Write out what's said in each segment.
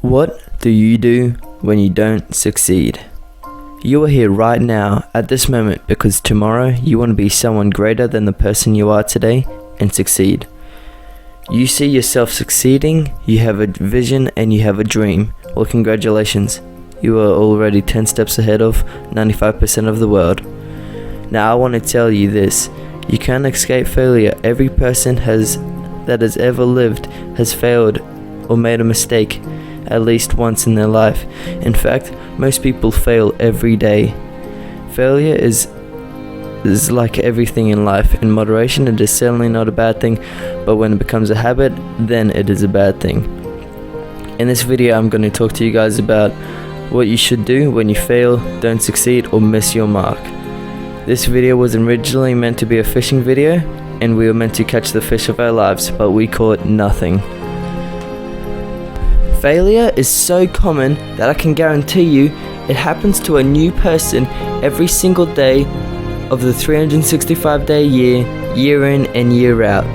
What do you do when you don't succeed? You are here right now at this moment because tomorrow you want to be someone greater than the person you are today and succeed. You see yourself succeeding, you have a vision and you have a dream. Well, congratulations. You are already 10 steps ahead of 95% of the world. Now I want to tell you this. You can't escape failure. Every person that has ever lived has failed or made a mistake at least once in their life. In fact, most people fail every day. Failure is like everything in life. In moderation, it is certainly not a bad thing, but when it becomes a habit, then it is a bad thing. In this video, I'm going to talk to you guys about what you should do when you fail, don't succeed, or miss your mark. This video was originally meant to be a fishing video, and we were meant to catch the fish of our lives, but we caught nothing. Failure is so common that I can guarantee you it happens to a new person every single day of the 365-day year, year in and year out.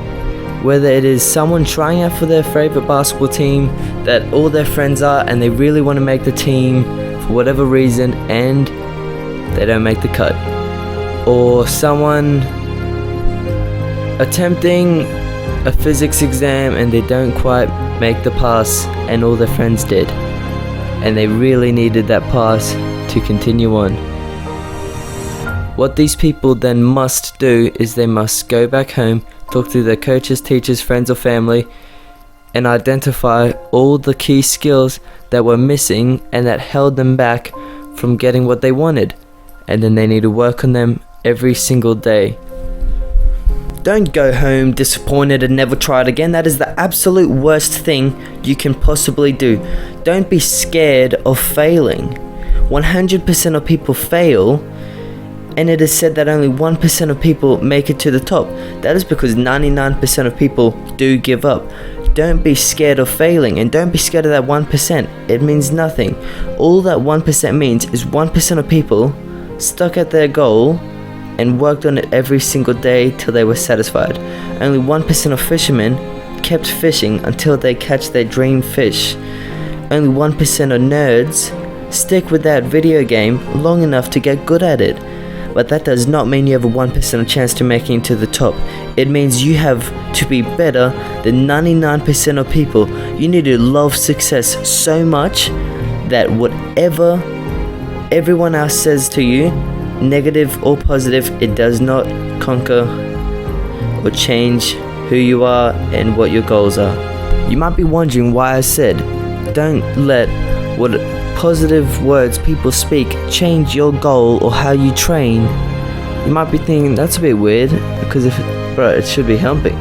Whether it is someone trying out for their favorite basketball team that all their friends are and they really want to make the team for whatever reason and they don't make the cut. Or someone attempting a physics exam and they don't quite make the pass and all their friends did. And they really needed that pass to continue on. What these people then must do is they must go back home, talk to their coaches, teachers, friends or family, and identify all the key skills that were missing and that held them back from getting what they wanted. And then they need to work on them every single day. Don't go home disappointed and never try it again. That is the absolute worst thing you can possibly do. Don't be scared of failing. 100% of people fail, and it is said that only 1% of people make it to the top. That is because 99% of people do give up. Don't be scared of failing, and don't be scared of that 1%. It means nothing. All that 1% means is 1% of people stuck at their goal and worked on it every single day till they were satisfied. Only 1% of fishermen kept fishing until they catch their dream fish. Only 1% of nerds stick with that video game long enough to get good at it. But that does not mean you have a 1% chance to making it to the top. It means you have to be better than 99% of people. You need to love success so much that whatever everyone else says to you, negative or positive, it does not conquer or change who you are and what your goals are. You might be wondering why I said don't let what positive words people speak change your goal or how you train. You might be thinking that's a bit weird because it should be helping.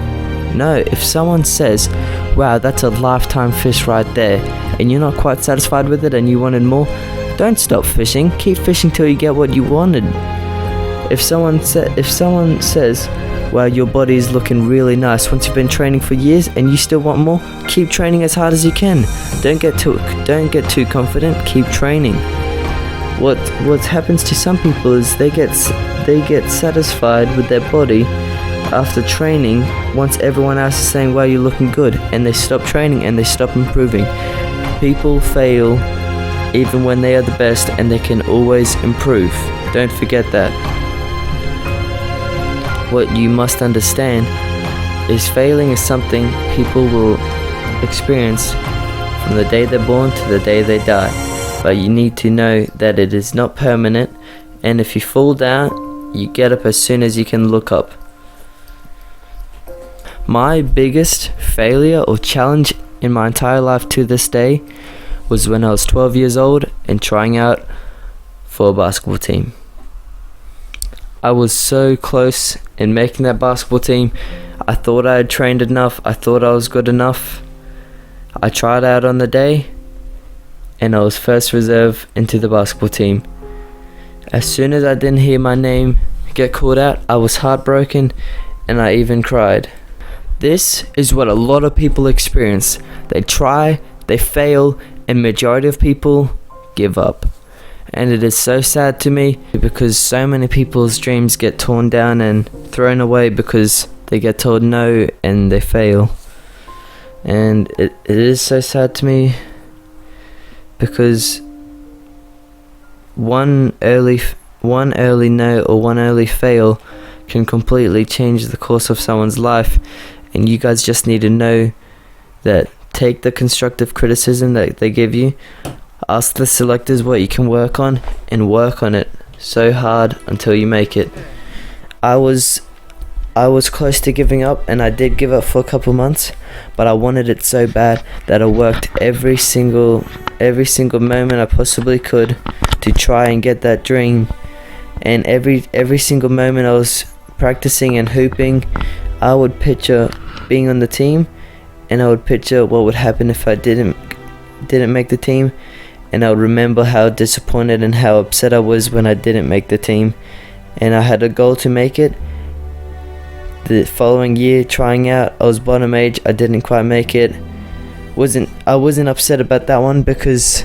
No, if someone says, wow, that's a lifetime fish right there, and you're not quite satisfied with it and you wanted more, don't stop fishing. Keep fishing till you get what you wanted. If someone says, well, your body is looking really nice once you've been training for years and you still want more, keep training as hard as you can. Don't get too confident. Keep training. What happens to some people is they get satisfied with their body after training once everyone else is saying, wow, you're looking good, and they stop training and they stop improving. People fail even when they are the best, and they can always improve. Don't forget that. What you must understand is failing is something people will experience from the day they're born to the day they die. But you need to know that it is not permanent, and if you fall down, you get up as soon as you can look up. My biggest failure or challenge in my entire life to this day was when I was 12 years old and trying out for a basketball team. I was so close in making that basketball team. I thought I had trained enough. I thought I was good enough. I tried out on the day and I was first reserve into the basketball team. As soon as I didn't hear my name get called out, I was heartbroken and I even cried. This is what a lot of people experience. They try, they fail, and majority of people give up. And it is so sad to me because so many people's dreams get torn down and thrown away because they get told no and they fail. And it is so sad to me because one early no or one early fail can completely change the course of someone's life. And you guys just need to know that. Take the constructive criticism that they give you, ask the selectors what you can work on, and work on it so hard until you make it. I was close to giving up, and I did give up for a couple months, but I wanted it so bad that I worked every single moment I possibly could to try and get that dream. And every single moment I was practicing and hooping, I would picture being on the team, and I would picture what would happen if I didn't make the team, and I would remember how disappointed and how upset I was when I didn't make the team. And I had a goal to make it. The following year, trying out, I was bottom age, I didn't quite make it. I wasn't upset about that one because,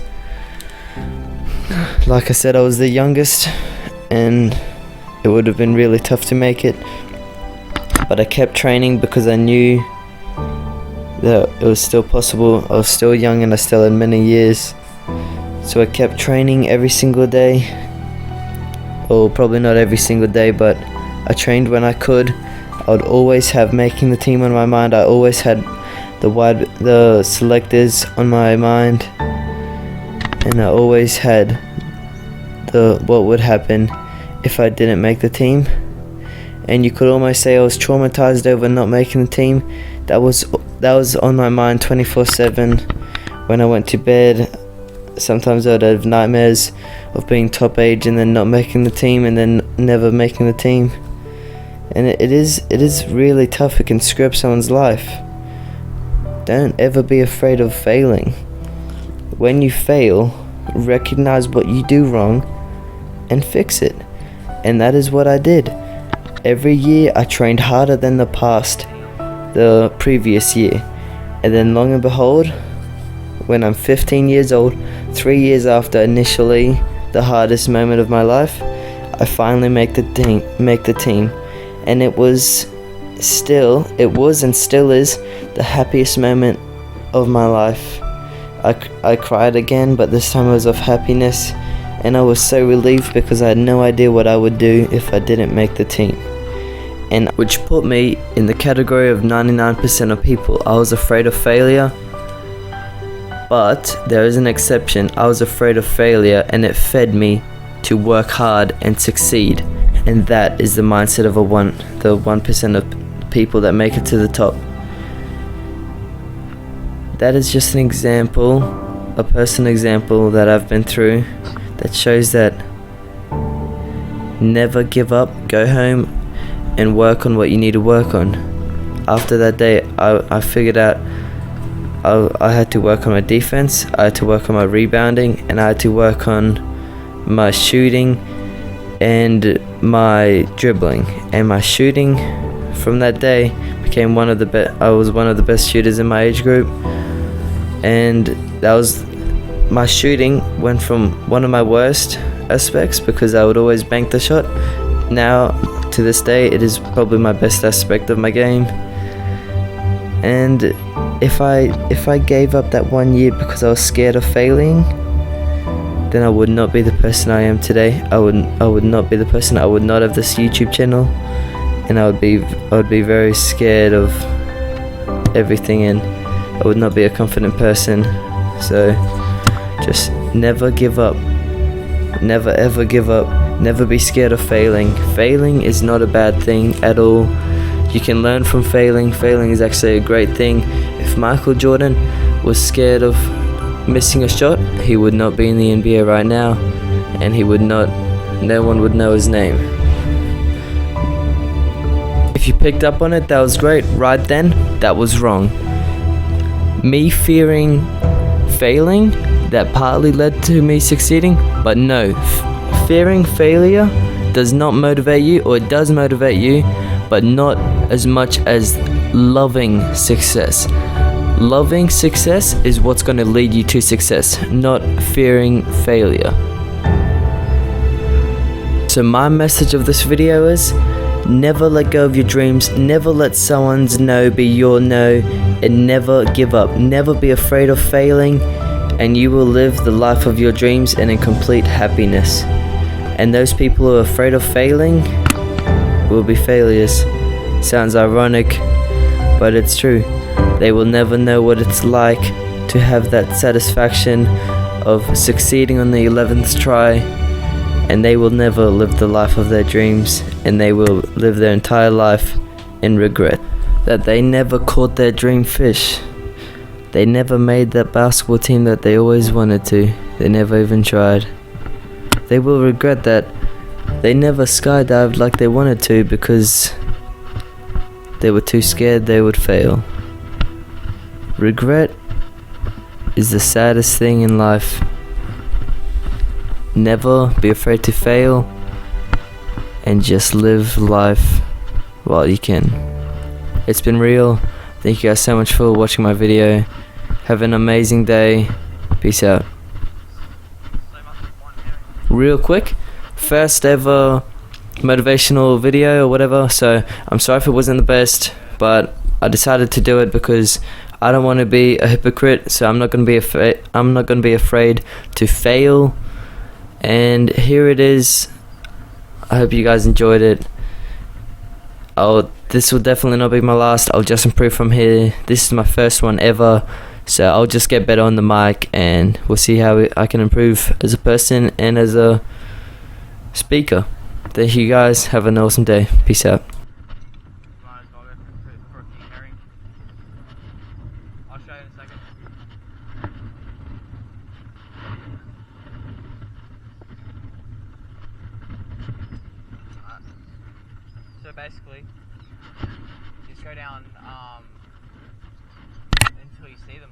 like I said, I was the youngest and it would have been really tough to make it. But I kept training because I knew that it was still possible. I was still young and I still had many years. So I kept training every single day. Well, probably not every single day, but I trained when I could. I would always have making the team on my mind. I always had the selectors on my mind. And I always had what would happen if I didn't make the team. And you could almost say I was traumatized over not making the team. That was on my mind 24/7. When I went to bed, sometimes I would have nightmares of being top age and then not making the team and then never making the team. And it is really tough. It can screw up someone's life. Don't ever be afraid of failing. When you fail, recognize what you do wrong and fix it. And that is what I did. Every year I trained harder than the previous year. And then long and behold, when I'm 15 years old, 3 years after initially the hardest moment of my life, I finally make the team. And it was and still is the happiest moment of my life. I cried again, but this time it was of happiness, and I was so relieved because I had no idea what I would do if I didn't make the team. And which put me in the category of 99% of people. I was afraid of failure, but there is an exception. I was afraid of failure, and it fed me to work hard and succeed. And that is the mindset of the 1% of people that make it to the top. That is just an example, a personal example that I've been through that shows that never give up. Go home and work on what you need to work on. After that day, I figured out I had to work on my defense, I had to work on my rebounding, and I had to work on my shooting and my dribbling. And my shooting from that day became I was one of the best shooters in my age group. And my shooting went from one of my worst aspects because I would always bank the shot. Now, to this day, it is probably my best aspect of my game. And if I gave up that 1 year because I was scared of failing, then I would not be the person I am today. I would not be the person. I would not have this YouTube channel, and I would be very scared of everything, and I would not be a confident person. So just never give up. Never ever give up. Never be scared of failing. Failing is not a bad thing at all. You can learn from failing. Failing is actually a great thing. If Michael Jordan was scared of missing a shot, he would not be in the NBA right now, and no one would know his name. If you picked up on it, that was great. Right then, that was wrong. Me fearing failing, that partly led to me succeeding, but no, fearing failure does not motivate you, or it does motivate you, but not as much as loving success. Loving success is what's going to lead you to success, not fearing failure. So my message of this video is, never let go of your dreams, never let someone's no be your no, and never give up. Never be afraid of failing, and you will live the life of your dreams and in complete happiness. And those people who are afraid of failing will be failures. Sounds ironic, but it's true. They will never know what it's like to have that satisfaction of succeeding on the 11th try, and they will never live the life of their dreams, and they will live their entire life in regret that they never caught their dream fish. They never made that basketball team that they always wanted to. They never even tried. They will regret that they never skydived like they wanted to because they were too scared they would fail. Regret is the saddest thing in life. Never be afraid to fail, and just live life while you can. It's been real. Thank you guys so much for watching my video. Have an amazing day. Peace out. Real quick, first ever motivational video or whatever, so I'm sorry if it wasn't the best, but I decided to do it because I don't want to be a hypocrite, so I'm not going to be afraid to fail. And here it is. I hope you guys enjoyed it. This will definitely not be my last. I'll just improve from here. This is my first one ever, so I'll just get better on the mic, and we'll see how I can improve as a person and as a speaker. Thank you guys. Have an awesome day. Peace out. I'll show you in a second. So basically, just go down until you see them.